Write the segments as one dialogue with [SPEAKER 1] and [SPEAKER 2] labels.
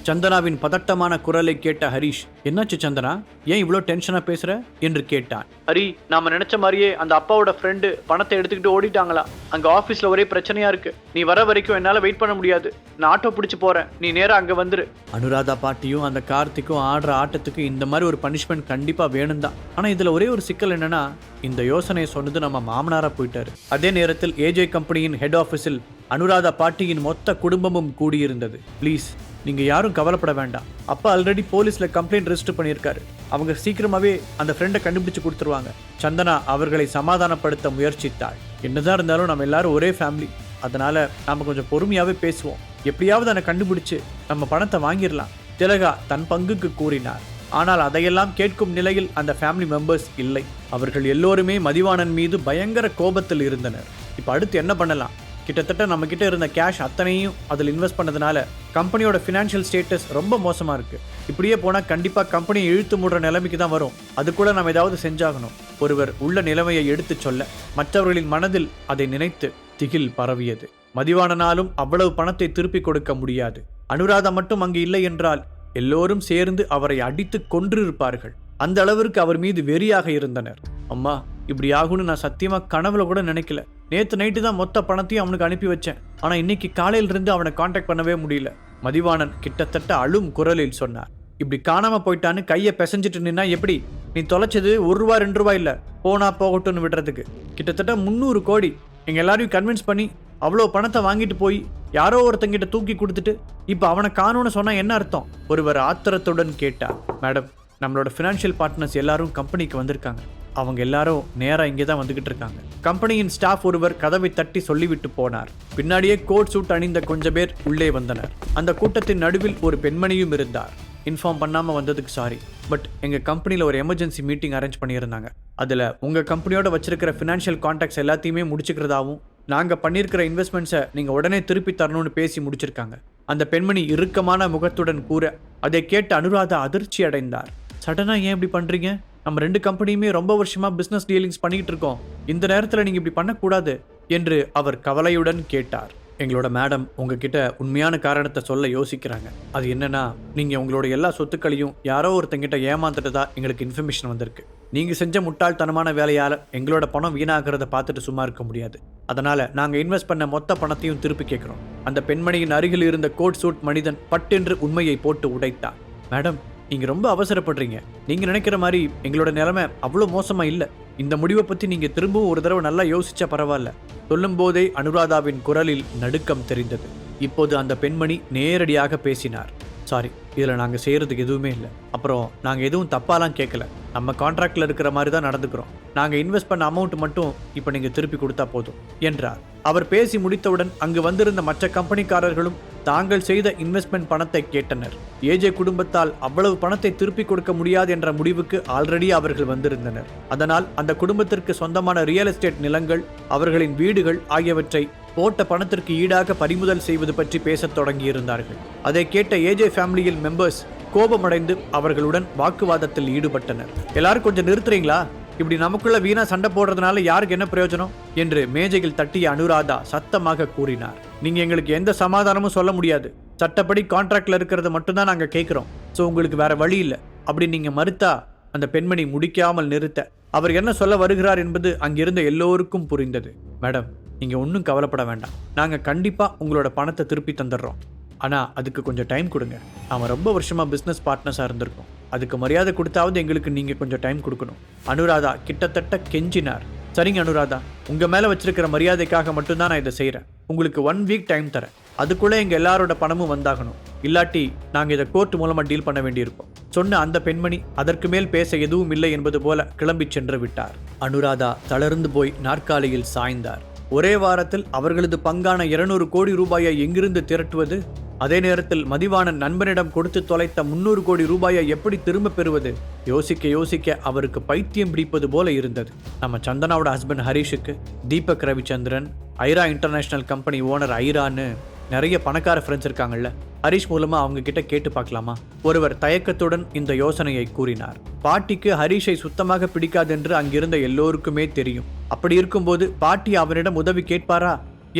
[SPEAKER 1] சந்தனாவின் பதட்டமான குரலை கேட்ட ஹரிஷ், என்னாச்சு சந்தனா, ஏன் இவ்வளோ டென்ஷனா பேசுற என்று கேட்டான். ஹரி, நாம நினைச்ச மாதிரியே அந்த அப்பாவோட ஃப்ரெண்டு பணத்தை எடுத்துக்கிட்டு ஓடிட்டாங்களா. அங்க ஆபீஸ்ல ஒரே பிரச்சனையா இருக்கு. நீ வர வரைக்கும் என்னால வெயிட் பண்ண முடியாது. நான் ஆட்டோ பிடிச்சு போறேன், நீ நேரா அங்க வந்துரு. அனுராதா பாட்டியும் அந்த கார்த்திக்கும் ஆடுற ஆட்டத்துக்கு இந்த மாதிரி ஒரு பனிஷ்மெண்ட் கண்டிப்பா வேணும் தான். ஆனா இதுல ஒரே ஒரு சிக்கல் என்னன்னா, இந்த யோசனையை சொன்னது நம்ம மாமனாரா போயிட்டாரு. அதே நேரத்தில் ஏஜே கம்பெனியின் ஹெட் ஆபீஸில் அனுராதா பாட்டியின் மொத்த குடும்பமும் கூடியிருந்தது. ப்ளீஸ், நீங்க யாரும் கவலைப்பட வேண்டாம். அப்பா ஆல்ரெடி போலீஸ்ல கம்ப்ளைண்ட் ரெஜிஸ்டர் பண்ணியிருக்காரு. அவங்க சீக்கிரமாவே அந்த ஃப்ரெண்டை கண்டுபிடிச்சு கொடுத்துருவாங்க. சந்தனா அவர்களை சமாதானப்படுத்த முயற்சித்தாள். என்னதான் இருந்தாலும் நம்ம எல்லாரும் ஒரே ஃபேமிலி, அதனால நாம கொஞ்சம் பொறுமையாவே பேசுவோம். எப்படியாவது அதை கண்டுபிடிச்சு நம்ம பணத்தை வாங்கிடலாம். திலகா தன் பங்குக்கு கூறினார். ஆனால் அதையெல்லாம் கேட்கும் நிலையில் அந்த ஃபேமிலி மெம்பர்ஸ் இல்லை. அவர்கள் எல்லோருமே மதிவாணன் மீது பயங்கர கோபத்தில் இருந்தனர். இப்போ அடுத்து என்ன பண்ணலாம்? கிட்டத்தட்ட நம்ம கிட்ட இருந்த கேஷ் அத்தனையும் அதில் இன்வெஸ்ட் பண்ணதுனால கம்பெனியோட ஃபினான்ஷியல் ஸ்டேட்டஸ் ரொம்ப மோசமா இருக்கு. இப்படியே போனால் கண்டிப்பா கம்பெனியை இழுத்து மூடுற நிலைமைக்கு தான் வரும். அது கூட நம்ம ஏதாவது செஞ்சாகணும். ஒருவர் உள்ள நிலைமையை எடுத்து சொல்ல மற்றவர்களின் மனதில் அதை நினைத்து திகில் பரவியது. மதிவாணனாலும் அவ்வளவு பணத்தை திருப்பி கொடுக்க முடியாது. அனுராதா மட்டும் அங்கு இல்லை என்றால் எல்லோரும் சேர்ந்து அவரை அடித்து கொன்றிருப்பார்கள். அந்த அளவிற்கு அவர் மீது வெறியாக இருந்தனர். அம்மா, இப்படி ஆகும்னு நான் சத்தியமா கனவுல கூட நினைக்கல. நேத்து நைட்டு தான் மொத்த பணத்தையும் அவனுக்கு அனுப்பி வச்சேன். ஆனா இன்னைக்கு காலையில இருந்து அவனை கான்டாக்ட் பண்ணவே முடியல. மதிவாணன் கிட்டத்தட்ட அழும் குரலில் சொன்னார். இப்படி காணாம போயிட்டான்னு கையை பிசைஞ்சிட்டு நின்னா எப்படி? நீ தொலைச்சது ₹1 ₹2 இல்ல, போனா போகட்டும்னு விடுறதுக்கு கிட்டத்தட்ட 300 கோடி. எங்க எல்லாரையும் கன்வின்ஸ் பண்ணி அவ்வளோ பணத்தை வாங்கிட்டு போய் யாரோ ஒருத்தங்கிட்ட தூக்கி கொடுத்துட்டு இப்போ அவனை காணும்னு சொன்னா என்ன அர்த்தம்? ஒருவர் ஆத்திரத்துடன் கேட்டார். மேடம், நம்மளோட ஃபினான்ஷியல் பார்ட்னர்ஸ் எல்லாரும் கம்பெனிக்கு வந்திருக்காங்க. அவங்க எல்லாரும் நேரா இங்கே தான் வந்துகிட்டு இருக்காங்க. கம்பெனியின் ஸ்டாஃப் ஒருவர் கதவை தட்டி சொல்லிவிட்டு போனார். பின்னாடியே கோட் சூட் அணிந்த கொஞ்சம் பேர் உள்ளே வந்தனர். அந்த கூட்டத்தின் நடுவில் ஒரு பெண்மணியும் இருந்தார். இன்ஃபார்ம் பண்ணாம வந்ததுக்கு சாரி, பட் எங்க கம்பெனியில் ஒரு எமர்ஜென்சி மீட்டிங் அரேஞ்ச் பண்ணியிருந்தாங்க. அதில் உங்க கம்பெனியோட வச்சிருக்கிற ஃபினான்ஷியல் கான்டாக்ட்ஸ் எல்லாத்தையுமே முடிச்சுக்கிறதாவும் நாங்கள் பண்ணியிருக்கிற இன்வெஸ்ட்மெண்ட்ஸை நீங்கள் உடனே திருப்பி தரணும்னு பேசி முடிச்சிருக்காங்க. அந்த பெண்மணி இறுக்கமான முகத்துடன் கூற அதை கேட்டு அனுராதா அதிர்ச்சி அடைந்தார். சடனாக ஏன் இப்படி பண்ணுறீங்க? நம்ம 2 கம்பெனியுமே ரொம்ப வருஷமாக பிஸ்னஸ் டீலிங்ஸ் பண்ணிக்கிட்டு இருக்கோம். இந்த நேரத்தில் நீங்கள் இப்படி பண்ணக்கூடாது என்று அவர் கவலையுடன் கேட்டார். எங்களோட மேடம் உங்ககிட்ட உண்மையான காரணத்தை சொல்ல யோசிக்கிறாங்க. அது என்னன்னா, நீங்கள் உங்களோட எல்லா சொத்துக்களையும் யாரோ ஒருத்தங்கிட்ட ஏமாந்துட்டதா எங்களுக்கு இன்ஃபர்மேஷன் வந்திருக்கு. நீங்கள் செஞ்ச முட்டாள்தனமான வேலையால் எங்களோட பணம் வீணாகிறத பார்த்துட்டு சும்மா இருக்க முடியாது. அதனால் நாங்கள் இன்வெஸ்ட் பண்ண மொத்த பணத்தையும் திருப்பி கேட்குறோம். அந்த பெண்மணியின் அருகில் இருந்த கோட் சூட் மனிதன் பட்டென்று உண்மையை போட்டு உடைத்தார். மேடம், நீங்கள் ரொம்ப அவசரப்படுறீங்க. நீங்கள் நினைக்கிற மாதிரி எங்களோட நிலைமை அவ்வளோ மோசமாக இல்லை. இந்த முடிவை பற்றி நீங்கள் திரும்பவும் ஒரு தடவை நல்லா யோசிச்சா பரவாயில்ல. சொல்லும் போதே அனுராதாவின் குரலில் நடுக்கம் தெரிந்தது. இப்போது அந்த பெண்மணி நேரடியாக பேசினார். சாரி, இதில் நாங்கள் செய்கிறதுக்கு எதுவுமே இல்லை. அப்புறம் நாங்கள் எதுவும் தப்பாலாம் கேட்கல. நம்ம கான்ட்ராக்டில் இருக்கிற மாதிரி தான் நடந்துக்கிறோம். நாங்கள் இன்வெஸ்ட் பண்ண அமௌண்ட் மட்டும் இப்போ நீங்கள் திருப்பி கொடுத்தா போதும் என்றார். அவர் பேசி முடித்தவுடன் அங்கு வந்திருந்த மற்ற கம்பெனிக்காரர்களும் தாங்கள் செய்த இன்வெஸ்ட்மெண்ட் பணத்தை கேட்டனர். ஏஜே குடும்பத்தால் அவ்வளவு பணத்தை திருப்பி கொடுக்க முடியாது என்ற முடிவுக்கு ஆல்ரெடி அவர்கள் வந்திருந்தனர். அதனால் அந்த குடும்பத்திற்கு சொந்தமான ரியல் எஸ்டேட் நிலங்கள், அவர்களின் வீடுகள் ஆகியவற்றை போட்ட பணத்திற்கு ஈடாக பறிமுதல் செய்வது பற்றி பேசத் தொடங்கியிருந்தார்கள். அதை கேட்ட ஏஜே ஃபேமிலியில் மெம்பர்ஸ் கோபமடைந்து அவர்களுடன் வாக்குவாதத்தில் ஈடுபட்டனர். எல்லாரும் கொஞ்சம் நிறுத்துறீங்களா? இப்படி நமக்குள்ள வீணா சண்டை போடுறதுனால யாருக்கு என்ன பிரயோஜனம் என்று மேஜையில் தட்டிய அனுராதா சத்தமாக கூறினார். நீங்க எங்களுக்கு எந்த சமாதானமும் சொல்ல முடியாது. சட்டப்படி கான்ட்ராக்ட்ல இருக்கிறத மட்டும்தான் நாங்க கேட்கிறோம். ஸோ உங்களுக்கு வேற வழி இல்லை. அப்படி நீங்க மறுத்தா அந்த பெண்மணி முடிக்காமல் நிறுத்த அவர் என்ன சொல்ல வருகிறார் என்பது அங்கிருந்த எல்லோருக்கும் புரிந்தது. மேடம், நீங்க ஒன்றும் கவலைப்பட வேண்டாம். நாங்க கண்டிப்பா உங்களோட பணத்தை திருப்பி தந்துடுறோம். ஆனால் அதுக்கு கொஞ்சம் டைம் கொடுங்க. நாம் ரொம்ப வருஷமாக பிஸ்னஸ் பார்ட்னர்ஸாக இருந்திருக்கோம். அதுக்கு மரியாதை கொடுத்தாவது எங்களுக்கு நீங்கள் கொஞ்சம் டைம் கொடுக்கணும். அனுராதா கிட்டத்தட்ட கெஞ்சினார். சரிங்க அனுராதா, உங்கள் மேலே வச்சிருக்கிற மரியாதைக்காக மட்டும்தான் நான் இதை செய்கிறேன். உங்களுக்கு 1 வீக் டைம் தரேன். அதுக்குள்ளே எங்கள் எல்லாரோட பணமும் வந்தாகணும். இல்லாட்டி நாங்கள் இதை கோர்ட் மூலமாக டீல் பண்ண வேண்டியிருப்போம் சொன்ன அந்த பெண்மணி அதற்கு மேல் பேச எதுவும் இல்லை என்பது போல கிளம்பி சென்று விட்டார். அனுராதா தளர்ந்து போய் நாற்காலியில் சாய்ந்தார். ஒரே வாரத்தில் அவர்களது பங்கான 200 கோடி ரூபாயை எங்கிருந்து திரட்டுவது? அதே நேரத்தில் மதிவாணன் நண்பனிடம் கொடுத்து தொலைத்த 300 கோடி ரூபாயை எப்படி திரும்ப பெறுவது? யோசிக்க யோசிக்க அவருக்கு பைத்தியம் பிடிப்பது போல இருந்தது. நம்ம சந்தனாவோட ஹஸ்பண்ட் ஹரிஷுக்கு தீபக் ரவிச்சந்திரன், ஐரா இன்டர்நேஷனல் கம்பெனி ஓனர் ஐரான்னு நிறைய பணக்கார ஃப்ரெண்ட்ஸ் இருக்காங்கல்ல, ஹரிஷ் மூலமா அவங்க கிட்ட கேட்டு பார்க்கலாமா? ஒருவர் தயக்கத்துடன் இந்த யோசனையை கூறினார். பாட்டிக்கு ஹரிஷை சுத்தமாக பிடிக்காதென்று அங்கிருந்த எல்லோருக்குமே தெரியும். அப்படி இருக்கும்போது பாட்டி அவரிடம் உதவி கேட்பாரா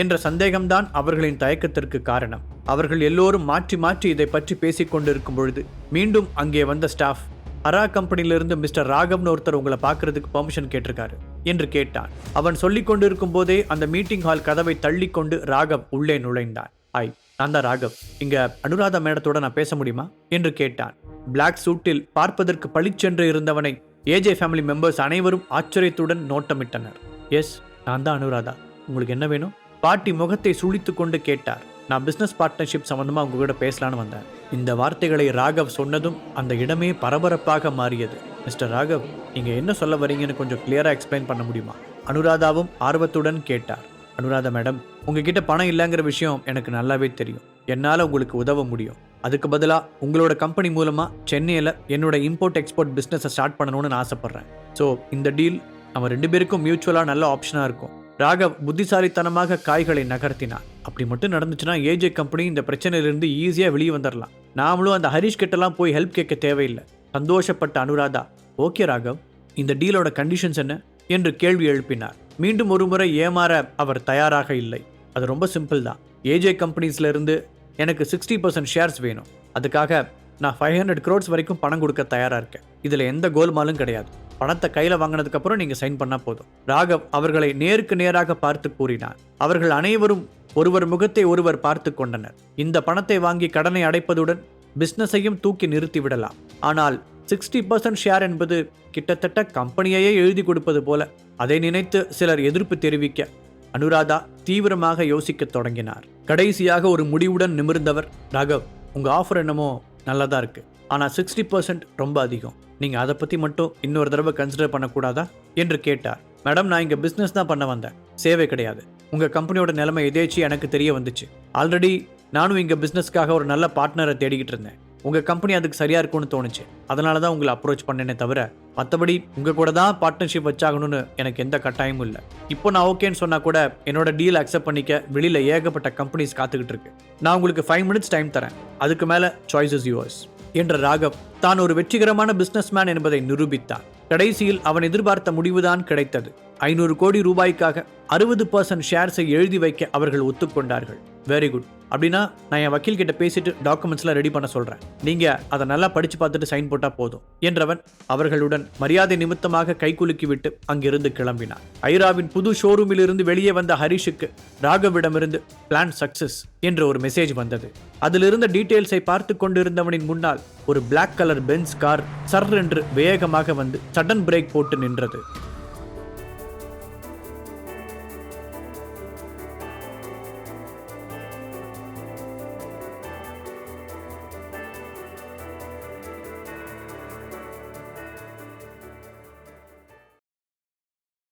[SPEAKER 1] என்ற சந்தேகம்தான் அவர்களின் தயக்கத்திற்கு காரணம். அவர்கள் எல்லோரும் மாற்றி மாற்றி இதை பற்றி பேசிக் கொண்டிருக்கும் பொழுது மீண்டும் அங்கே வந்த ஸ்டாஃப், அரா கம்பெனியிலிருந்து மிஸ்டர் ராகவ்னு ஒருத்தர் உங்களை பார்க்கறதுக்கு பெர்மிஷன் கேட்டிருக்காரு என்று கேட்டான். அவன் சொல்லிக் கொண்டிருக்கும் போதே அந்த மீட்டிங் ஹால் கதவை தள்ளிக்கொண்டு ராகவ் உள்ளே நுழைந்தான். நான் தான் ராகவ், இங்க அனுராதா மேடத்தோட நான் பேச முடியுமா என்று கேட்டான். பிளாக் சூட்டில் பார்ப்பதற்கு பளிச்சென்று இருந்தவனை ஏஜே ஃபேமிலி மெம்பர்ஸ் அனைவரும் ஆச்சரியத்துடன் நோட்டமிட்டனர். எஸ், நான் தான் அனுராதா, உங்களுக்கு என்ன வேணும்? பாட்டி முகத்தை சுழித்து கொண்டு கேட்டார். நான் பிசினஸ் பார்ட்னர்ஷிப் சம்பந்தமா உங்ககிட்ட பேசலான்னு வந்தேன். இந்த வார்த்தைகளை ராகவ் சொன்னதும் அந்த இடமே பரபரப்பாக மாறியது. மிஸ்டர் ராகவ், நீங்க என்ன சொல்ல வரீங்கன்னு கொஞ்சம் கிளியரா எக்ஸ்பிளைன் பண்ண முடியுமா? அனுராதாவும் ஆர்வத்துடன் கேட்டார். அனுராதா மேடம், உங்ககிட்ட பணம் இல்லைங்கிற விஷயம் எனக்கு நல்லாவே தெரியும். என்னால் உங்களுக்கு உதவ முடியும். அதுக்கு பதிலாக உங்களோட கம்பெனி மூலமாக சென்னையில் என்னோட இம்போர்ட் எக்ஸ்போர்ட் பிஸ்னஸை ஸ்டார்ட் பண்ணணும்னு நான் ஆசைப்பட்றேன். ஸோ இந்த டீல் நம்ம 2 பேருக்கும் மியூச்சுவலாக நல்ல ஆப்ஷனாக இருக்கும். ராகவ் புத்திசாலித்தனமாக காய்களை நகர்த்தினார். அப்படி மட்டும் நடந்துச்சுன்னா ஏஜே கம்பெனி இந்த பிரச்சனையிலிருந்து ஈஸியாக வெளியே வந்துடலாம். நாமளும் அந்த ஹரிஷ் கிட்டலாம் போய் ஹெல்ப் கேட்க தேவையில்லை. சந்தோஷப்பட்ட அனுராதா, ஓகே ராகவ், இந்த டீலோட கண்டிஷன்ஸ் என்ன என்று கேள்வி எழுப்பினார். மீண்டும் ஒரு முறை ஏமாற அவர் தயாராக இல்லை. அது ரொம்ப சிம்பிள் தான். ஏஜே கம்பெனிஸ்லேருந்து எனக்கு 60% ஷேர்ஸ் வேணும். அதுக்காக நான் 500 crores வரைக்கும் பணம் கொடுக்க தயாராக இருக்கேன். இதில் எந்த கோல்மாலும் கிடையாது. பணத்தை கையில் வாங்கினதுக்கப்புறம் நீங்கள் சைன் பண்ணால் போதும். ராகவ் அவர்களை நேருக்கு நேராக பார்த்து கூறினார். அவர்கள் அனைவரும் ஒருவர் முகத்தை ஒருவர் பார்த்து கொண்டனர். இந்த பணத்தை வாங்கி கடனை அடைப்பதுடன் பிஸ்னஸையும் தூக்கி நிறுத்தி விடலாம். ஆனால் 60% ஷேர் என்பது கிட்டத்தட்ட கம்பெனியையே எழுதி கொடுப்பது போல. அதை நினைத்து சிலர் எதிர்ப்பு தெரிவிக்க அனுராதா தீவிரமாக யோசிக்க தொடங்கினார். கடைசியாக ஒரு முடிவுடன் நிமிர்ந்தவர், ராகவ், உங்கள் ஆஃபர் என்னமோ நல்லதா இருக்கு, ஆனால் 60% ரொம்ப அதிகம். நீங்கள் அதை பற்றி மட்டும் இன்னொரு தடவை கன்சிடர் பண்ணக்கூடாதா என்று கேட்டார். மேடம், நான் இங்கே பிஸ்னஸ் தான் பண்ண வந்தேன், சேவை கிடையாது. உங்கள் கம்பெனியோட நிலைமை எதேச்சு எனக்கு தெரிய வந்துச்சு. ஆல்ரெடி நானும் இங்கே பிஸ்னஸ்க்காக ஒரு நல்ல பார்ட்னரை தேடிக்கிட்டு இருந்தேன். உங்கள் கம்பெனி அதுக்கு சரியாக இருக்கும்னு தோணுச்சு. அதனால தான் உங்களை அப்ரோச் பண்ணேனே தவிர மற்றபடி உங்கள் கூட தான் பார்ட்னர்ஷிப் வச்சாகணும்னு எனக்கு எந்த கட்டாயமும் இல்லை. இப்போ நான் ஓகேன்னு சொன்னால் கூட என்னோட டீல் அக்செப்ட் பண்ணிக்க வெளியில் ஏகப்பட்ட கம்பெனிஸ் காத்துக்கிட்டு இருக்கு. நான் உங்களுக்கு 5 minutes டைம் தரேன். அதுக்கு மேலே சாய்ஸ் இஸ் யுவர்ஸ் என்ற ராகவ் தான் ஒரு வெற்றிகரமான பிஸ்னஸ் மேன் என்பதை நிரூபித்தார். கடைசியில் அவன் எதிர்பார்த்த முடிவுதான் கிடைத்தது. 500 கோடி ரூபாய்க்காக 60% ஷேர்ஸை எழுதி வைக்க அவர்கள் ஒத்துக்கொண்டார்கள். Very good. அப்படின்னா நான் என் வக்கீல் கிட்ட பேசிட்டு டாக்குமெண்ட்ஸ்லாம் ரெடி பண்ண சொல்றேன். நீங்க அதை நல்லா படிச்சு பார்த்துட்டு சைன் போட்டா போதும் என்றவன் அவர்களுடன் மரியாதை நிமித்தமாக கைகுலுக்கி விட்டு அங்கிருந்து கிளம்பினார். ஐராவின் புது ஷோரூமில் இருந்து வெளியே வந்த ஹரிஷுக்கு ராகவிடமிருந்து பிளான் சக்சஸ் என்ற ஒரு மெசேஜ் வந்தது. அதிலிருந்த டீடைல்ஸை பார்த்து கொண்டிருந்தவனின் முன்னால் ஒரு பிளாக் கலர் பென்ஸ் கார் சர் என்று வேகமாக வந்து சடன் பிரேக் போட்டு நின்றது.